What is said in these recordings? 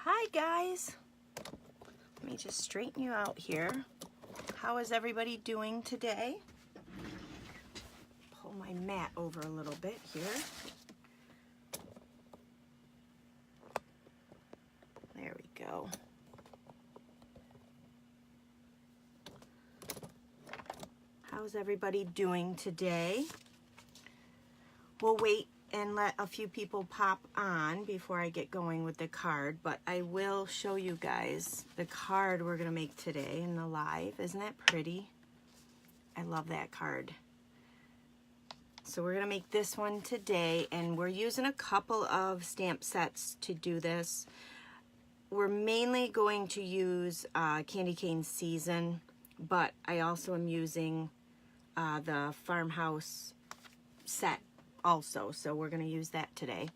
Hi guys, let me just straighten you out here. How is everybody doing today? Pull my mat over a little bit here. There we go. How's everybody doing today? We'll wait and let a few people pop on before I get going with the card, but I will show you guys the card we're gonna make today in the live. Isn't that pretty? I love that card. So we're gonna make this one today, and we're using a couple of stamp sets to do this. We're mainly going to use Candy Cane Season, but I also am using the Farmhouse set also, so we're going to use that today.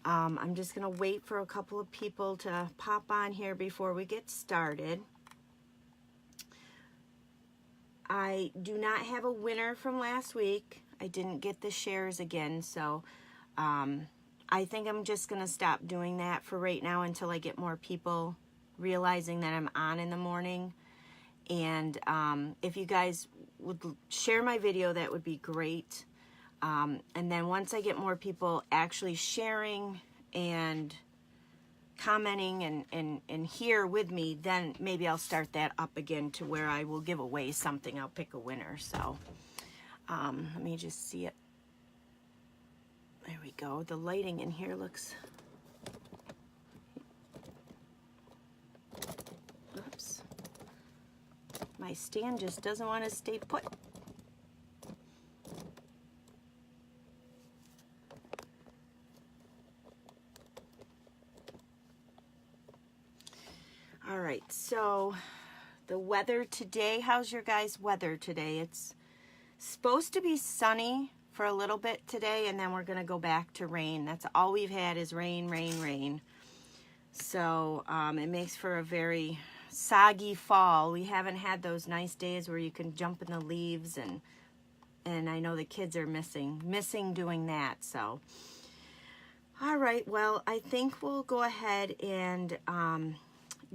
I'm just going to wait for a couple of people to pop on here before we get started. I do not have a winner from last week. I didn't get the shares again, so I think I'm just going to stop doing that for right now until I get more people realizing that I'm on in the morning. And if you guys would share my video, that would be great. And then once I get more people actually sharing and commenting and here with me, then maybe I'll start that up again to where I will give away something. I'll pick a winner. So let me just see it. There we go. The lighting in here looks... Oops. My stand just doesn't want to stay put. All right, so the weather today, how's your guys' weather today? It's supposed to be sunny for a little bit today, and then we're going to go back to rain. That's all we've had is rain, rain, rain. So it makes for a very soggy fall. We haven't had those nice days where you can jump in the leaves, and I know the kids are missing doing that. So, all right, well, I think we'll go ahead and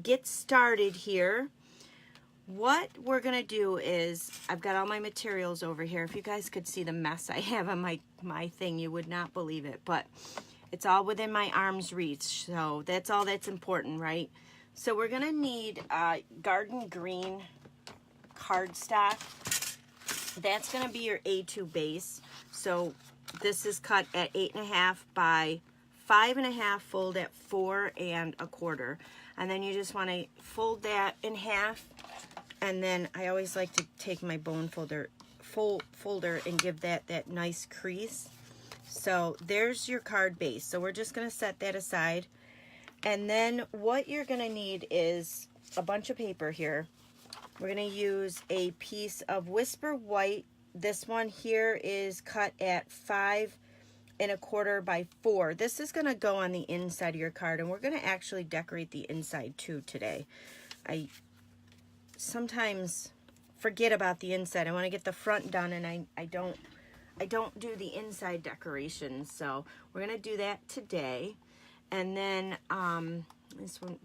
get started here. What we're gonna do is, I've got all my materials over here. If you guys could see the mess I have on my thing, you would not believe it, but it's all within my arm's reach, so that's all that's important, right? So we're gonna need garden green cardstock. That's gonna be your A2 base. So this is cut at 8.5 by 5.5, fold at 4 1/4. And then you just want to fold that in half. And then I always like to take my bone folder and give that nice crease. So there's your card base. So we're just going to set that aside. And then what you're going to need is a bunch of paper here. We're going to use a piece of Whisper White. This one here is cut at 5 1/4 by 4. This is going to go on the inside of your card, and we're going to actually decorate the inside too today. I sometimes forget about the inside. I want to get the front done, and I don't do the inside decorations. So we're going to do that today. And then I'm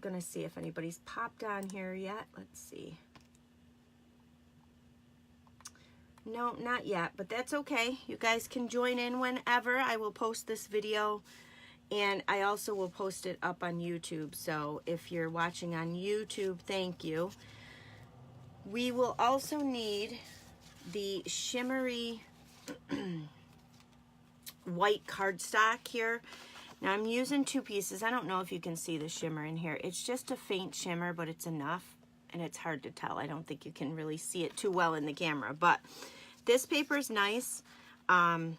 going to see if anybody's popped on here yet. Let's see. No, not yet, but that's okay. You guys can join in whenever. I will post this video, and I also will post it up on YouTube. So if you're watching on YouTube, thank you. We will also need the Shimmery White cardstock here. Now I'm using 2 pieces. I don't know if you can see the shimmer in here. It's just a faint shimmer, but it's enough. And it's hard to tell. I don't think you can really see it too well in the camera, but this paper is nice. I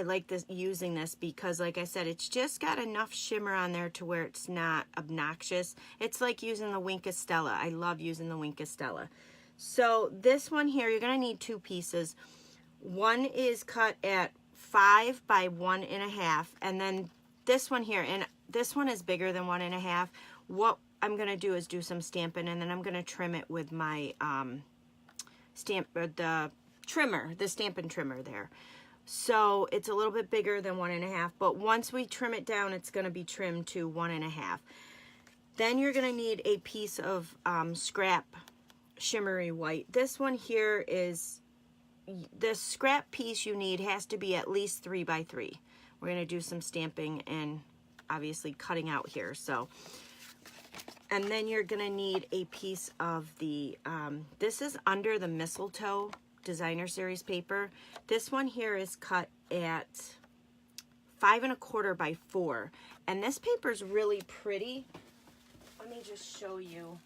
like using this because, like I said, it's just got enough shimmer on there to where it's not obnoxious. It's like using the Wink of Stella. I love using the Wink of Stella. So this one here, you're going to need 2 pieces. One is cut at 5 by 1 1/2, and then this one here, and this one is bigger than 1 1/2. What I'm going to do is do some stamping, and then I'm going to trim it with my the Stampin' Trimmer there. So it's a little bit bigger than 1 1/2, but once we trim it down, it's going to be trimmed to 1 1/2. Then you're going to need a piece of scrap Shimmery White. This one here is, the scrap piece you need has to be at least 3 by 3. We're going to do some stamping and obviously cutting out here. So, and then you're going to need a piece of the, this is under the Mistletoe Designer Series paper. This one here is cut at 5 1/4 by 4. And this paper is really pretty. Let me just show you.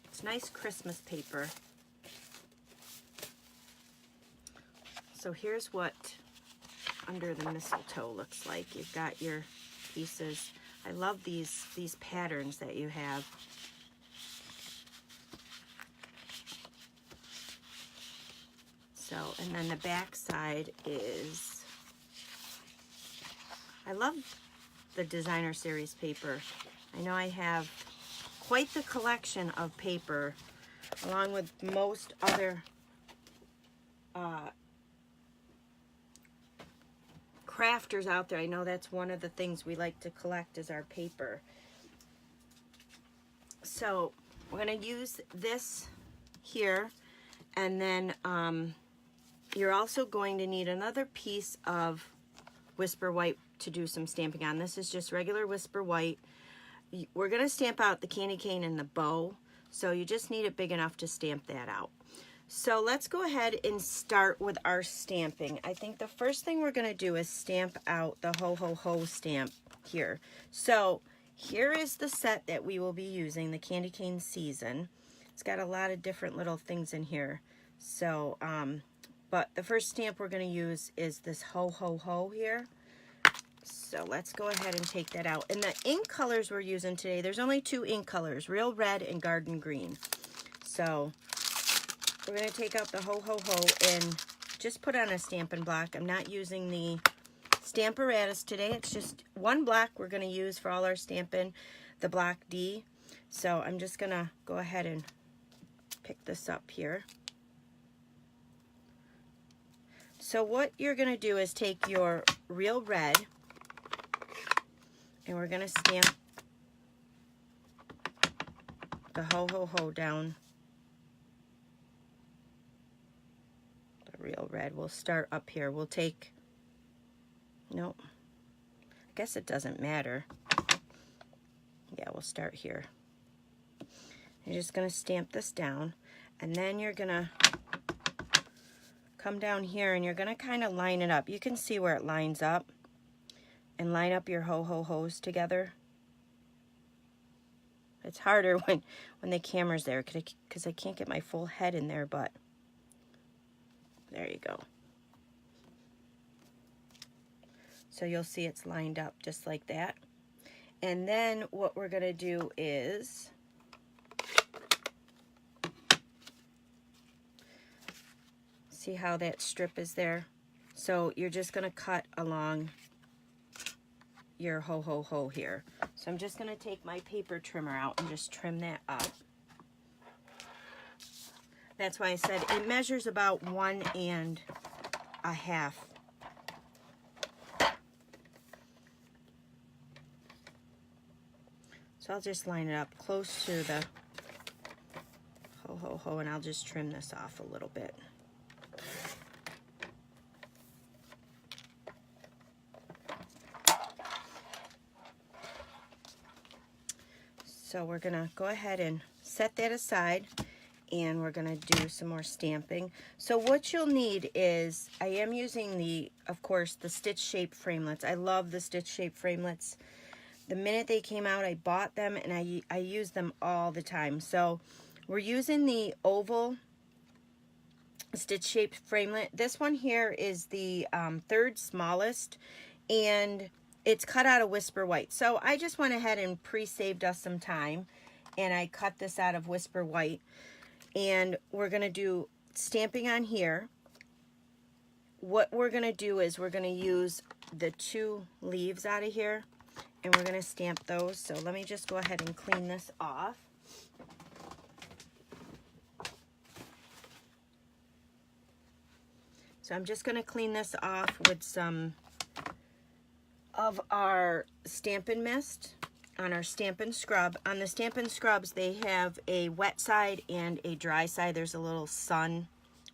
It's nice Christmas paper. So here's what under the mistletoe looks like. You've got your pieces. I love these patterns that you have. So, and then the back side is, I love the Designer Series paper. I know I have quite the collection of paper, along with most other crafters out there. I know that's one of the things we like to collect is our paper. So we're going to use this here, and then you're also going to need another piece of Whisper White to do some stamping on. This is just regular Whisper White. We're going to stamp out the candy cane and the bow, so you just need it big enough to stamp that out. So let's go ahead and start with our stamping. I think the first thing we're going to do is stamp out the Ho Ho Ho stamp here. So here is the set that we will be using, the Candy Cane Season. It's got a lot of different little things in here. So, but the first stamp we're going to use is this Ho Ho Ho here. So let's go ahead and take that out. And the ink colors we're using today, there's only 2 ink colors, Real Red and Garden Green. So we're going to take out the Ho Ho Ho and just put on a Stampin' Block. I'm not using the Stamparatus today. It's just one block we're going to use for all our stamping, the Block D. So I'm just going to go ahead and pick this up here. So what you're going to do is take your Real Red, and we're going to stamp the Ho Ho Ho down. The Real Red. We'll start up here. We'll take, nope, I guess it doesn't matter. Yeah, we'll start here. You're just going to stamp this down, and then you're going to come down here and you're going to kind of line it up. You can see where it lines up, and line up your Ho Ho Ho's together. It's harder when the camera's there because I can't get my full head in there, but there you go. So you'll see it's lined up just like that. And then what we're going to do is see how that strip is there? So you're just going to cut along your Ho Ho Ho here. So I'm just going to take my paper trimmer out and just trim that up. That's why I said it measures about 1 1/2. So I'll just line it up close to the Ho Ho Ho, and I'll just trim this off a little bit. So we're going to go ahead and set that aside, and we're going to do some more stamping. So what you'll need is, I am using the, of course, the stitch shape framelits. I love the stitch shape framelits. The minute they came out, I bought them, and I use them all the time. So we're using the oval stitch shaped framelit. This one here is the 3rd smallest, and it's cut out of Whisper White. So I just went ahead and pre-saved us some time, and I cut this out of Whisper White. And we're going to do stamping on here. What we're going to do is we're going to use the 2 leaves out of here, and we're going to stamp those. So let me just go ahead and clean this off. So I'm just going to clean this off with some of our Stampin' Mist. on our Stampin' Scrub. On the Stampin' Scrubs, they have a wet side and a dry side. There's a little sun,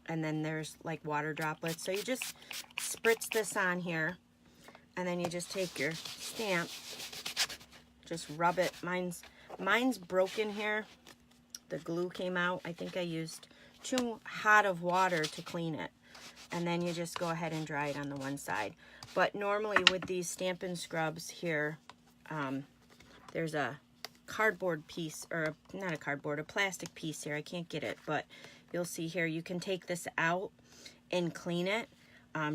and then there's like water droplets. So you just spritz this on here, and then you just take your stamp, just rub it. Mine's broken here. The glue came out. I think I used too hot of water to clean it. And then you just go ahead and dry it on the one side. But normally with these Stampin' Scrubs here, there's a cardboard piece, or not a cardboard, a plastic piece here. I can't get it, but you'll see here, you can take this out and clean it.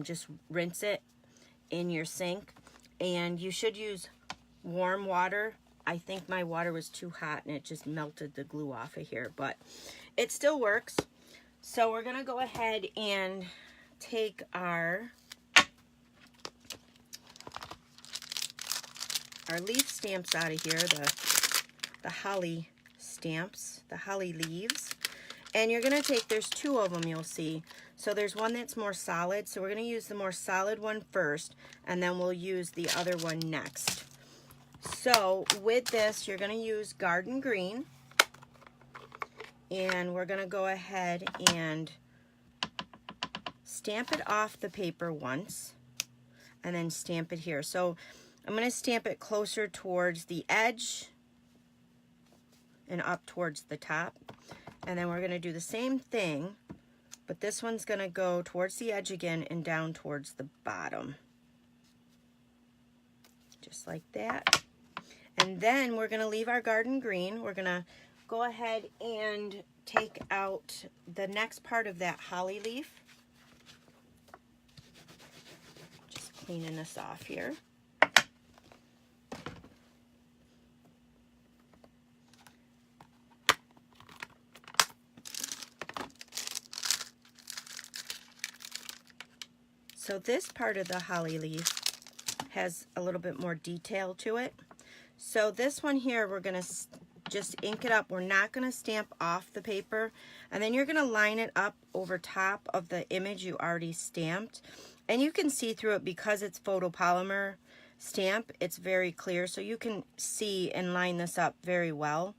Just rinse it in your sink. And you should use warm water. I think my water was too hot and it just melted the glue off of here, but it still works. So we're gonna go ahead and take our leaf stamps out of here, the holly stamps, the holly leaves. And you're gonna take, there's two of them you'll see. So there's one that's more solid, so we're gonna use the more solid one first, and then we'll use the other one next. So with this, you're going to use Garden Green, and we're going to go ahead and stamp it off the paper once, and then stamp it here. So I'm going to stamp it closer towards the edge and up towards the top, and then we're going to do the same thing, but this one's going to go towards the edge again and down towards the bottom. Just like that. And then we're going to leave our Garden Green. We're going to go ahead and take out the next part of that holly leaf. Just cleaning this off here. So this part of the holly leaf has a little bit more detail to it. So this one here, we're going to just ink it up. We're not going to stamp off the paper. And then you're going to line it up over top of the image you already stamped. And you can see through it because it's photopolymer stamp. It's very clear. So you can see and line this up very well.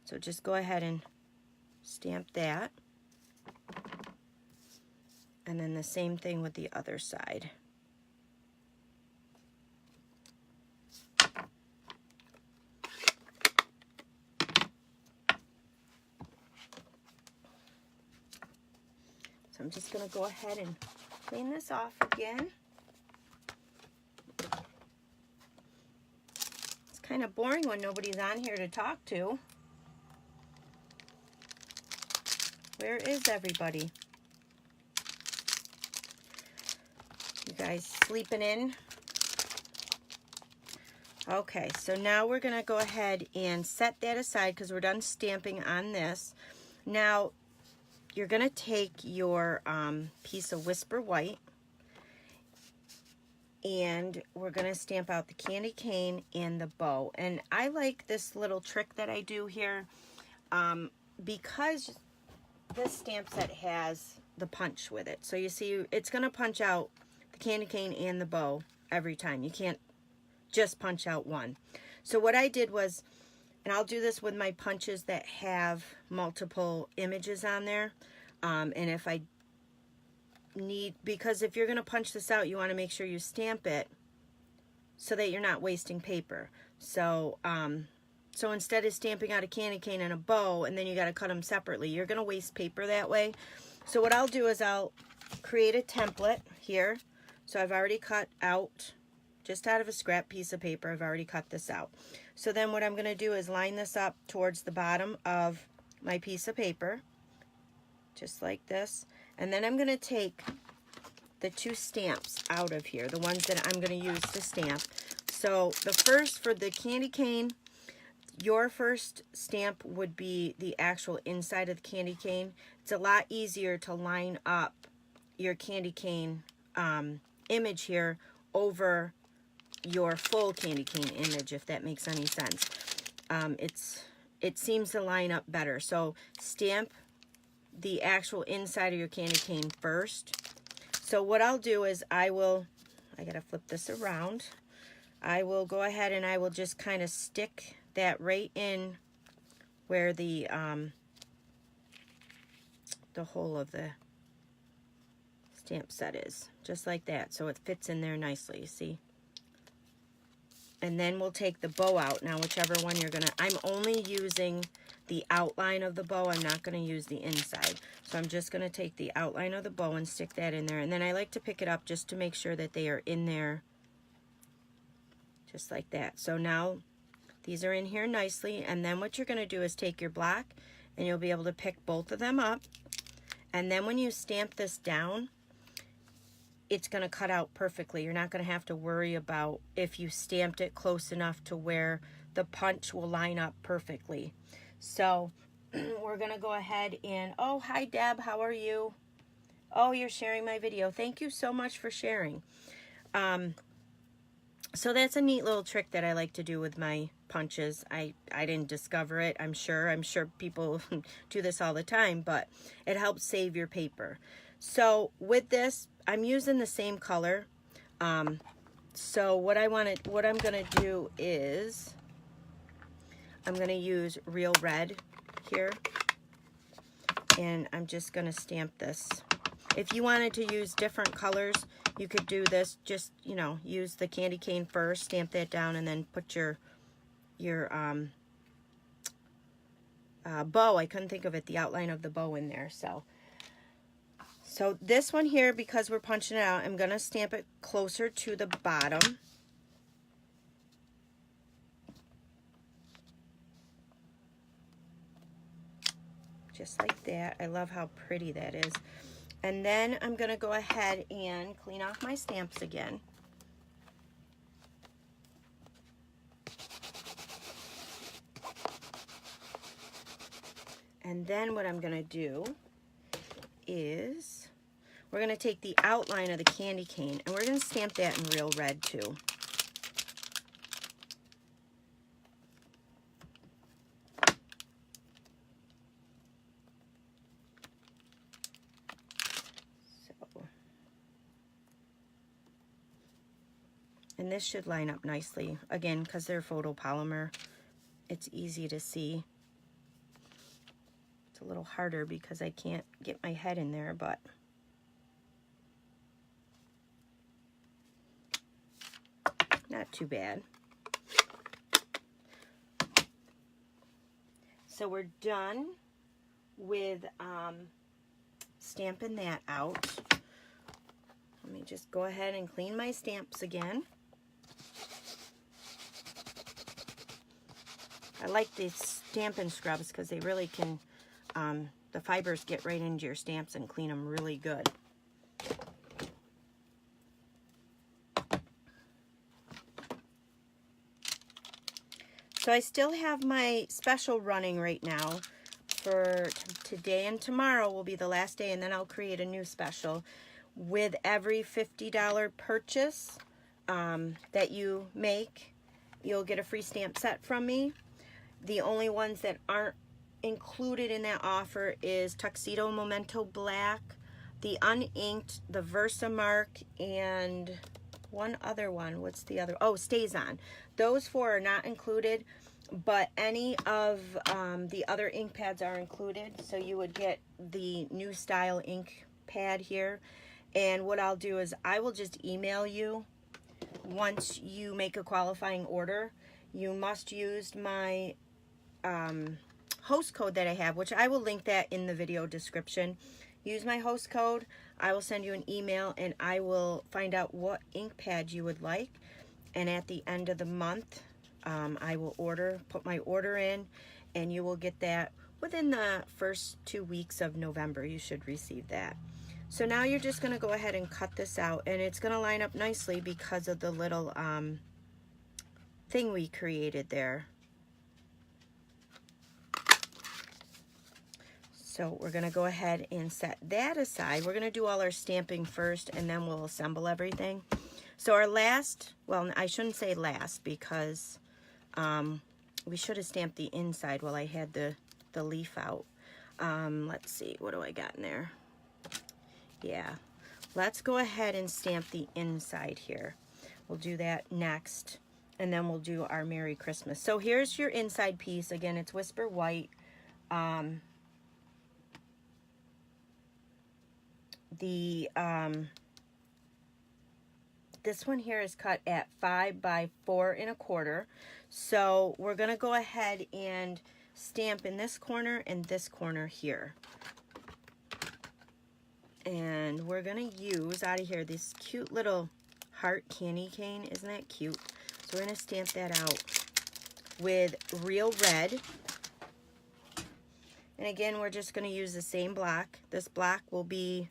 So just go ahead and stamp that. And then the same thing with the other side. So I'm just going to go ahead and clean this off again. It's kind of boring when nobody's on here to talk to. Where is everybody? You guys sleeping in? Okay, so now we're going to go ahead and set that aside because we're done stamping on this. Now, you're going to take your piece of Whisper White, and we're going to stamp out the candy cane and the bow. And I like this little trick that I do here because this stamp set has the punch with it. So you see, it's going to punch out the candy cane and the bow every time. You can't just punch out one. So what I did was, and I'll do this with my punches that have multiple images on there. And if I need, because if you're going to punch this out, you want to make sure you stamp it so that you're not wasting paper. So, so instead of stamping out a candy cane and a bow, and then you got to cut them separately, you're going to waste paper that way. So what I'll do is I'll create a template here. So I've already cut out, just out of a scrap piece of paper, I've already cut this out. So then what I'm going to do is line this up towards the bottom of my piece of paper, just like this. And then I'm going to take the two stamps out of here, the ones that I'm going to use to stamp. So the first, for the candy cane, your first stamp would be the actual inside of the candy cane. It's a lot easier to line up your candy cane image here over your full candy cane image, if that makes any sense. It seems to line up better. So stamp the actual inside of your candy cane first. So what I'll do is I gotta flip this around. I will go ahead and I will just kind of stick that right in where the hole of the stamp set is, just like that, so it fits in there nicely, you see. And then we'll take the bow out. Now, whichever one you're gonna, I'm only using the outline of the bow. I'm not gonna use the inside. So I'm just gonna take the outline of the bow and stick that in there. And then I like to pick it up just to make sure that they are in there, just like that. So now these are in here nicely. And then what you're gonna do is take your block and you'll be able to pick both of them up. And then when you stamp this down, it's going to cut out perfectly. You're not going to have to worry about if you stamped it close enough to where the punch will line up perfectly. So we're going to go ahead and, oh, hi Deb, how are you? Oh, you're sharing my video. Thank you so much for sharing. So that's a neat little trick that I like to do with my punches. I didn't discover it, I'm sure people do this all the time, but it helps save your paper. So with this, I'm using the same color. So what I'm gonna do is I'm gonna use Real Red here, and I'm just gonna stamp this. If you wanted to use different colors, you could do this. Just, you know, use the candy cane first, stamp that down, and then put your bow. I couldn't think of it, the outline of the bow in there. So this one here, because we're punching it out, I'm going to stamp it closer to the bottom. Just like that. I love how pretty that is. And then I'm going to go ahead and clean off my stamps again. And then what I'm going to do is we're going to take the outline of the candy cane and we're going to stamp that in Real Red too. And this should line up nicely. Again, because they're photopolymer, it's easy to see. It's a little harder because I can't get my head in there, but not too bad. So we're done with stamping that out. Let me just go ahead and clean my stamps again. I like these Stampin' Scrubs because they really can, the fibers get right into your stamps and clean them really good. So I still have my special running right now. For today and tomorrow will be the last day, and then I'll create a new special. With every $50 purchase that you make, you'll get a free stamp set from me. The only ones that aren't included in that offer is Tuxedo Memento Black, the Uninked, the Versamark, and one other one. What's the other? Oh, Stays On. Those four are not included, but any of the other ink pads are included. So you would get the new style ink pad here. And what I'll do is I will just email you once you make a qualifying order. You must use my host code that I have, which I will link that in the video description. Use my host code. I will send you an email and I will find out what ink pad you would like. And at the end of the month, I will put my order in, and you will get that within the first 2 weeks of November. You should receive that. So now you're just going to go ahead and cut this out, and it's going to line up nicely because of the little thing we created there. So we're going to go ahead and set that aside. We're going to do all our stamping first, and then we'll assemble everything. So our last, well, I shouldn't say last, because we should have stamped the inside while I had the leaf out. Let's see, what do I got in there? Yeah, let's go ahead and stamp the inside here. We'll do that next. and then we'll do our Merry Christmas. So here's your inside piece. Again, it's Whisper White. This one here is cut at 5 by 4 1/4. So we're going to go ahead and stamp in this corner and this corner here. And we're going to use out of here this cute little heart candy cane. Isn't that cute? So we're going to stamp that out with Real Red. And again, we're just going to use the same block. This block will be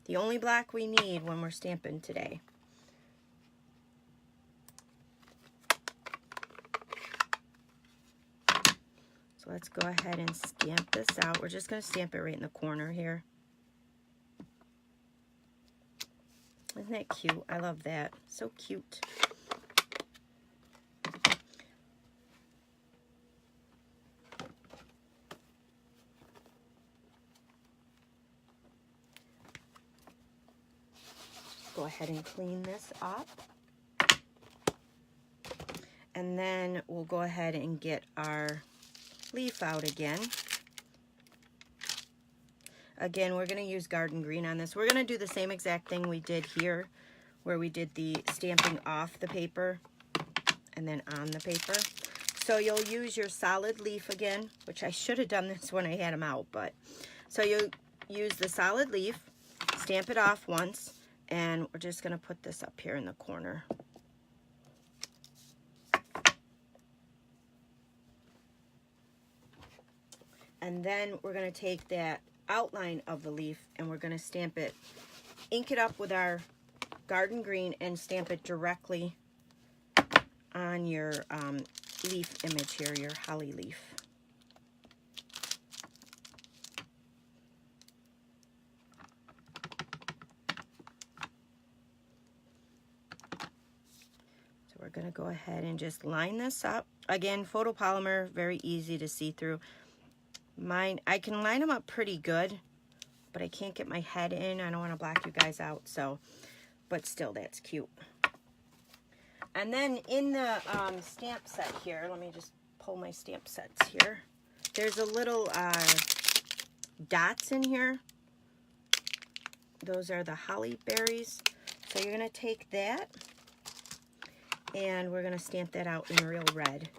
the only block we need when we're stamping today. So let's go ahead and stamp this out. We're just going to stamp it right in the corner here. Isn't that cute? I love that. So cute. Go ahead and clean this up. And then we'll go ahead and get our leaf out again. Again, we're going to use garden green on this. We're going to do the same exact thing we did here, where we did the stamping off the paper and then on the paper. So you'll use your solid leaf again, which I should have done this when I had them out, but so you'll use the solid leaf, stamp it off once, and we're just going to put this up here in the corner. And then we're going to take that outline of the leaf and we're going to stamp it, ink it up with our garden green and stamp it directly on your leaf image here, your holly leaf. So we're going to go ahead and just line this up. Again, photopolymer, very easy to see through. Mine, I can line them up pretty good, but I can't get my head in. I don't want to black you guys out, so, but still, that's cute. And then in the stamp set here, let me just pull my stamp sets here. There's a little dots in here. Those are the holly berries. So you're going to take that, and we're going to stamp that out in Real Red.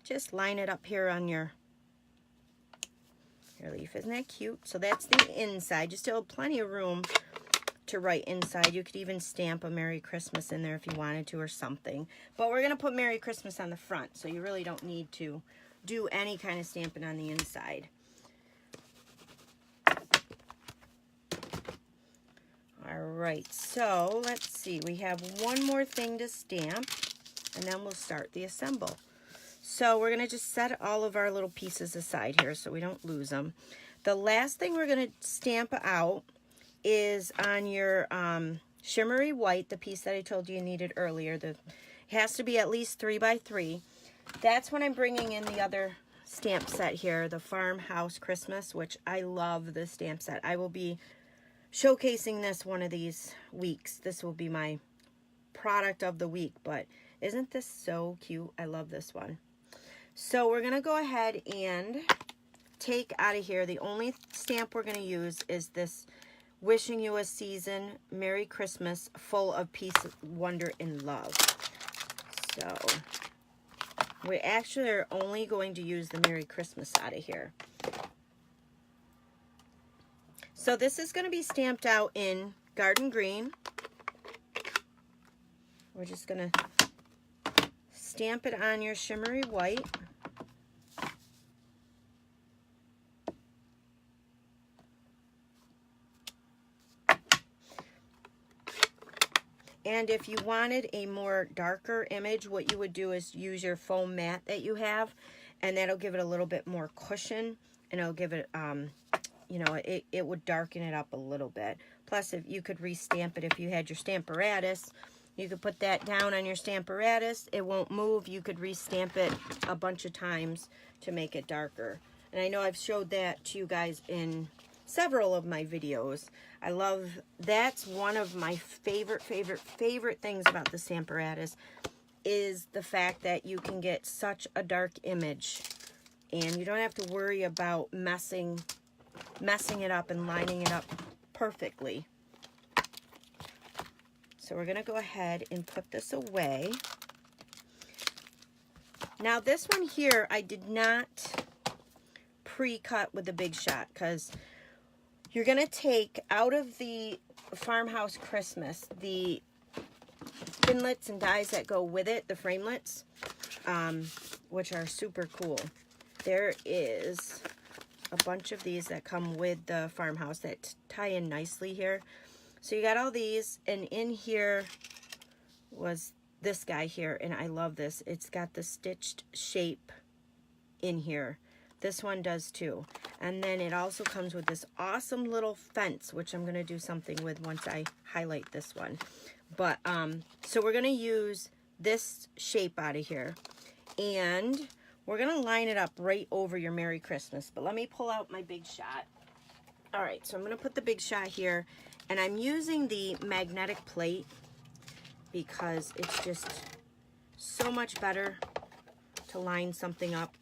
Just line it up here on your leaf. Isn't that cute? So that's the inside. You still have plenty of room to write inside. You could even stamp a Merry Christmas in there if you wanted to or something. But we're going to put Merry Christmas on the front, so you really don't need to do any kind of stamping on the inside. All right, so let's see. We have one more thing to stamp, and then we'll start the assemble. So we're going to just set all of our little pieces aside here so we don't lose them. The last thing we're going to stamp out is on your Shimmery White, the piece that I told you needed earlier. It has to be at least 3 by 3. That's when I'm bringing in the other stamp set here, the Farmhouse Christmas, which I love this stamp set. I will be showcasing this one of these weeks. This will be my product of the week, but isn't this so cute? I love this one. So we're going to go ahead and take out of here, the only stamp we're going to use is this Wishing You a Season Merry Christmas full of peace, wonder, and love. So we actually are only going to use the Merry Christmas out of here. So this is going to be stamped out in Garden Green. We're just going to stamp it on your Shimmery White. And if you wanted a more darker image, what you would do is use your foam mat that you have, and that'll give it a little bit more cushion, and it'll give it, you know, it would darken it up a little bit. Plus, if you could re-stamp it if you had your Stamparatus, you could put that down on your Stamparatus. It won't move. You could re-stamp it a bunch of times to make it darker. And I know I've showed that to you guys in several of my videos. I love, that's one of my favorite things about the Stamparatus, is the fact that you can get such a dark image and you don't have to worry about messing it up and lining it up perfectly. So we're going to go ahead and put this away. Now this one here, I did not pre-cut with the Big Shot, because you're going to take out of the Farmhouse Christmas the thinlits and dies that go with it, the framelits, which are super cool. There is a bunch of these that come with the Farmhouse that tie in nicely here. So you got all these, and in here was this guy here, and I love this. It's got the stitched shape in here. This one does too. And then it also comes with this awesome little fence, which I'm going to do something with once I highlight this one. But, so we're going to use this shape out of here, and we're going to line it up right over your Merry Christmas. But let me pull out my Big Shot. All right, so I'm going to put the Big Shot here, and I'm using the magnetic plate because it's just so much better to line something up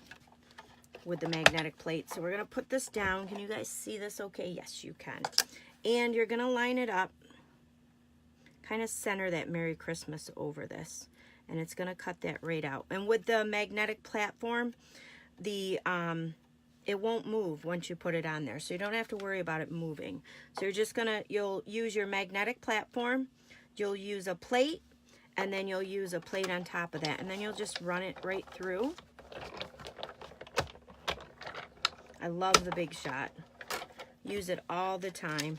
with the magnetic plate. So we're going to put this down. Can you guys see this okay? Yes, you can. And you're going to line it up, kind of center that Merry Christmas over this, and it's going to cut that right out. And with the magnetic platform, the it won't move once you put it on there, so you don't have to worry about it moving. So you're just gonna, you'll use your magnetic platform, you'll use a plate, and then you'll use a plate on top of that, and then you'll just run it right through. I love the Big Shot. Use it all the time.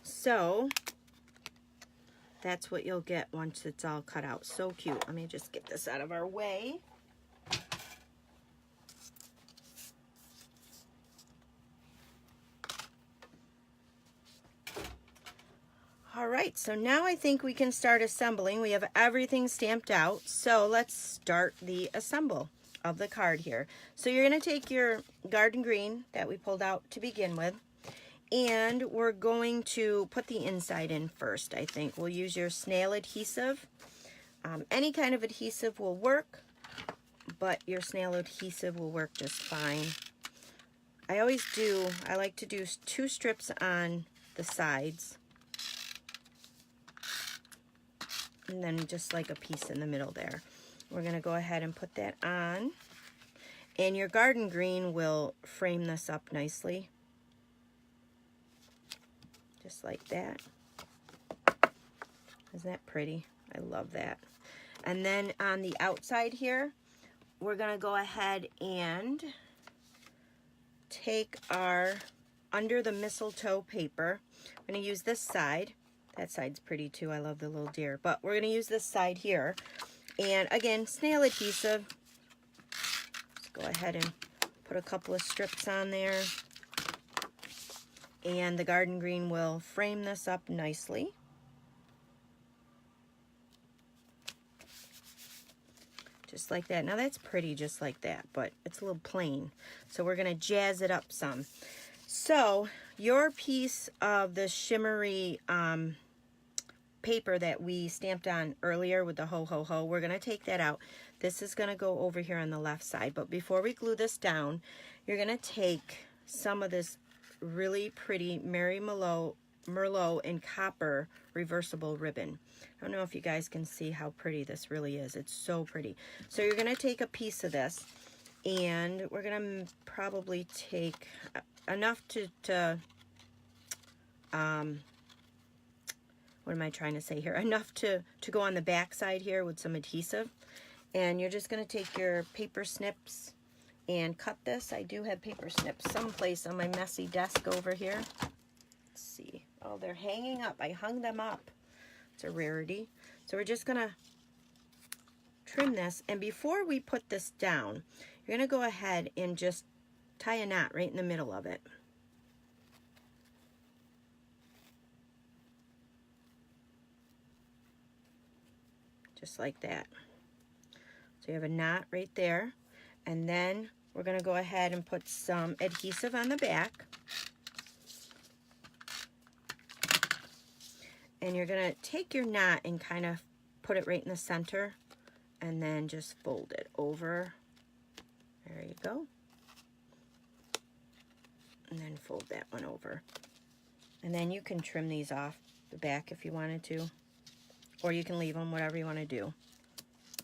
So that's what you'll get once it's all cut out. So cute. Let me just get this out of our way. All right, so now I think we can start assembling. We have everything stamped out, so let's start the assemble of the card here. So you're going to take your garden green that we pulled out to begin with, and we're going to put the inside in first, I think. We'll use your snail adhesive. Any kind of adhesive will work, but your snail adhesive will work just fine. I like to do 2 strips on the sides, and then just like a piece in the middle there. We're going to go ahead and put that on, and your garden green will frame this up nicely, just like that. Isn't that pretty? I love that. And then on the outside here, we're going to go ahead and take our under the mistletoe paper. I'm going to use this side. That side's pretty too. I love the little deer. But we're going to use this side here. And again, snail adhesive. Let's go ahead and put a couple of strips on there. And the garden green will frame this up nicely. Just like that. Now that's pretty just like that, but it's a little plain. So we're going to jazz it up some. So your piece of the shimmery paper that we stamped on earlier with the ho ho ho, we're going to take that out. This is going to go over here on the left side, but before we glue this down, you're going to take some of this really pretty Mary Merlot in copper reversible ribbon. I don't know if you guys can see how pretty this really is. It's so pretty. So you're going to take a piece of this, and we're going to probably take enough to what am I trying to say here? Enough to go on the back side here with some adhesive. And you're just going to take your paper snips and cut this. I do have paper snips someplace on my messy desk over here. Let's see. Oh, they're hanging up. I hung them up. It's a rarity. So we're just going to trim this. And before we put this down, you're going to go ahead and just tie a knot right in the middle of it. Just like that. So you have a knot right there, and then we're going to go ahead and put some adhesive on the back. And you're going to take your knot and kind of put it right in the center and then just fold it over. There you go. And then fold that one over. And then you can trim these off the back if you wanted to. Or you can leave them, whatever you want to do.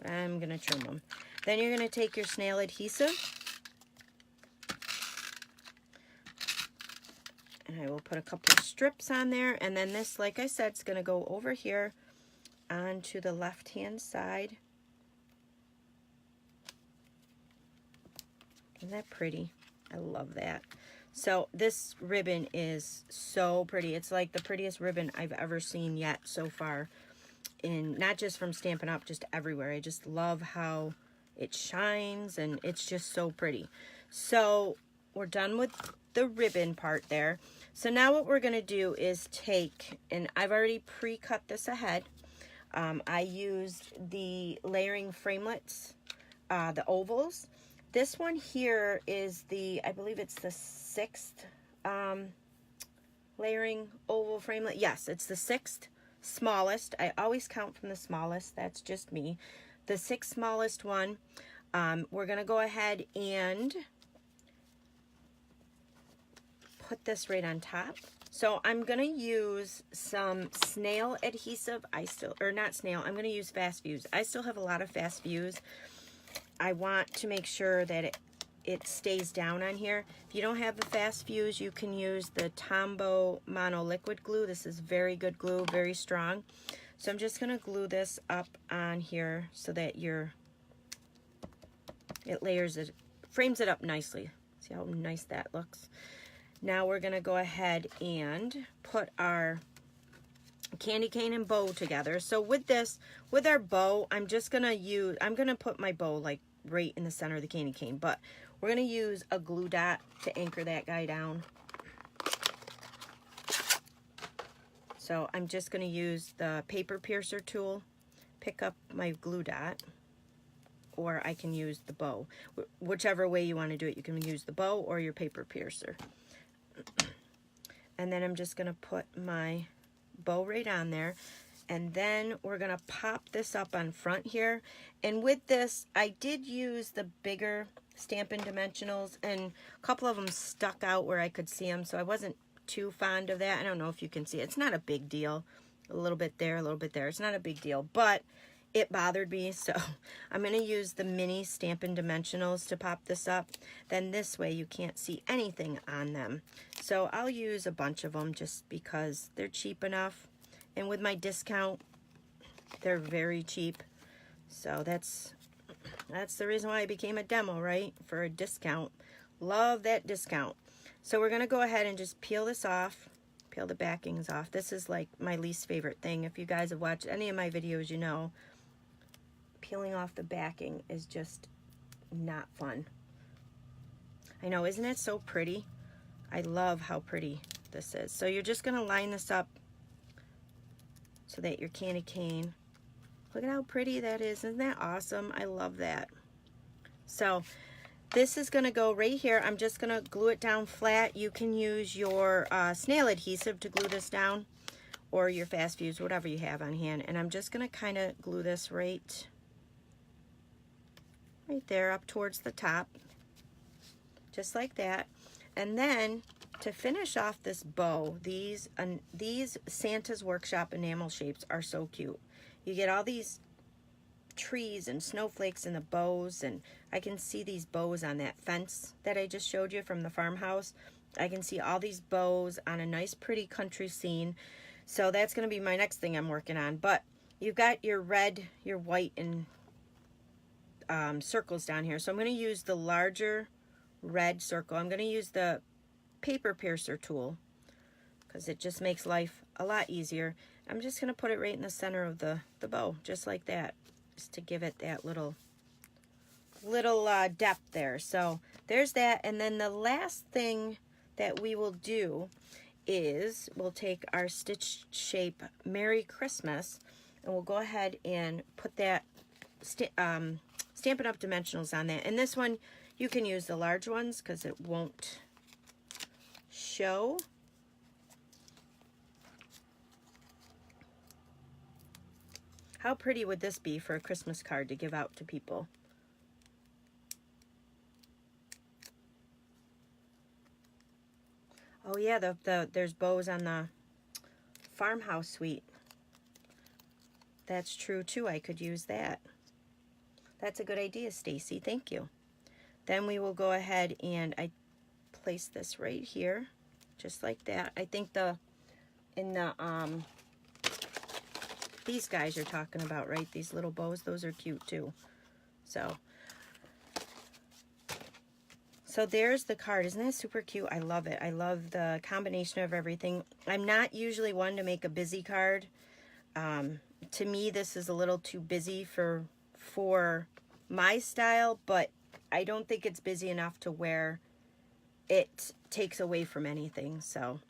But I'm going to trim them. Then you're going to take your snail adhesive. And I will put a couple of strips on there. And then this, like I said, is going to go over here onto the left-hand side. Isn't that pretty? I love that. So this ribbon is so pretty. It's like the prettiest ribbon I've ever seen yet so far. In not just from Stampin' Up, just everywhere. I just love how it shines and it's just so pretty. So we're done with the ribbon part there. So now what we're going to do is take, and I've already pre-cut this ahead. I used the layering framelits, the ovals. This one here is the, I believe it's the 6th layering oval framelit. Yes, it's the 6th smallest. I always count from the smallest. That's just me. The 6th smallest one. We're going to go ahead and put this right on top. So I'm going to use some snail adhesive. Not snail, I'm going to use fast views. I still have a lot of fast views. I want to make sure that it stays down on here. If you don't have the fast fuse, you can use the Tombow Mono Liquid Glue. This is very good glue, very strong. So I'm just going to glue this up on here so that it layers it, frames it up nicely. See how nice that looks? Now we're going to go ahead and put our candy cane and bow together. So with this, with our bow, I'm going to put my bow like right in the center of the candy cane, but we're going to use a glue dot to anchor that guy down. So I'm just going to use the paper piercer tool, pick up my glue dot, or I can use the bow. Whichever way you want to do it, you can use the bow or your paper piercer. And then I'm just going to put my bow right on there. And then we're going to pop this up on front here. And with this, I did use the bigger Stampin' Dimensionals, and a couple of them stuck out where I could see them, so I wasn't too fond of that. I don't know if you can see it. It's not a big deal. A little bit there, a little bit there. It's not a big deal, but it bothered me, so I'm going to use the mini Stampin' Dimensionals to pop this up. Then this way you can't see anything on them. So I'll use a bunch of them just because they're cheap enough. And with my discount, they're very cheap. So that's the reason why I became a demo, right? For a discount. Love that discount. So we're going to go ahead and just peel this off. Peel the backings off. This is like my least favorite thing. If you guys have watched any of my videos, you know peeling off the backing is just not fun. I know, isn't it so pretty? I love how pretty this is. So you're just going to line this up so that your candy cane, look at how pretty that is. Isn't that awesome? I love that. So this is going to go right here. I'm just going to glue it down flat. You can use your snail adhesive to glue this down, or your fast fuse, whatever you have on hand. And I'm just going to kind of glue this right there up towards the top, just like that. And then to finish off this bow, these Santa's Workshop enamel shapes are so cute. You get all these trees and snowflakes in the bows, and I can see these bows on that fence that I just showed you from the farmhouse. I can see all these bows on a nice pretty country scene. So that's going to be my next thing I'm working on. But you've got your red, your white, and circles down here. So I'm going to use the larger red circle. I'm going to use the paper piercer tool because it just makes life a lot easier. I'm just going to put it right in the center of the bow, just like that, just to give it that little depth there. So there's that. And then the last thing that we will do is we'll take our stitch shape Merry Christmas, and we'll go ahead and put that Stampin' Up! Dimensionals on that. And this one, You can use the large ones because it won't show. How pretty would this be for a Christmas card to give out to people? Oh yeah, there's bows on the Farmhouse suite. That's true too. I could use that. That's a good idea, Stacy. Thank you. Then we will go ahead and I place this right here, just like that. I think these guys you're talking about, right? These little bows, those are cute too. So there's the card. Isn't that super cute? I love it. I love the combination of everything. I'm not usually one to make a busy card. To me, this is a little too busy for my style, but I don't think it's busy enough to where it takes away from anything. So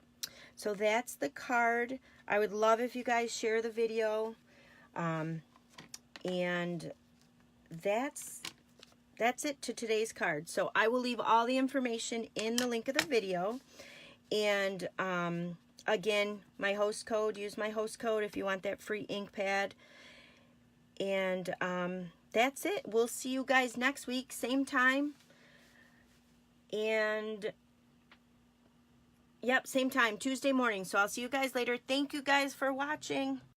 that's the card. I would love if you guys share the video. And that's it to today's card. So I will leave all the information in the link of the video. And again, my host code, use my host code if you want that free ink pad. And that's it. We'll see you guys next week, same time. And yep, same time, Tuesday morning. So I'll see you guys later. Thank you guys for watching.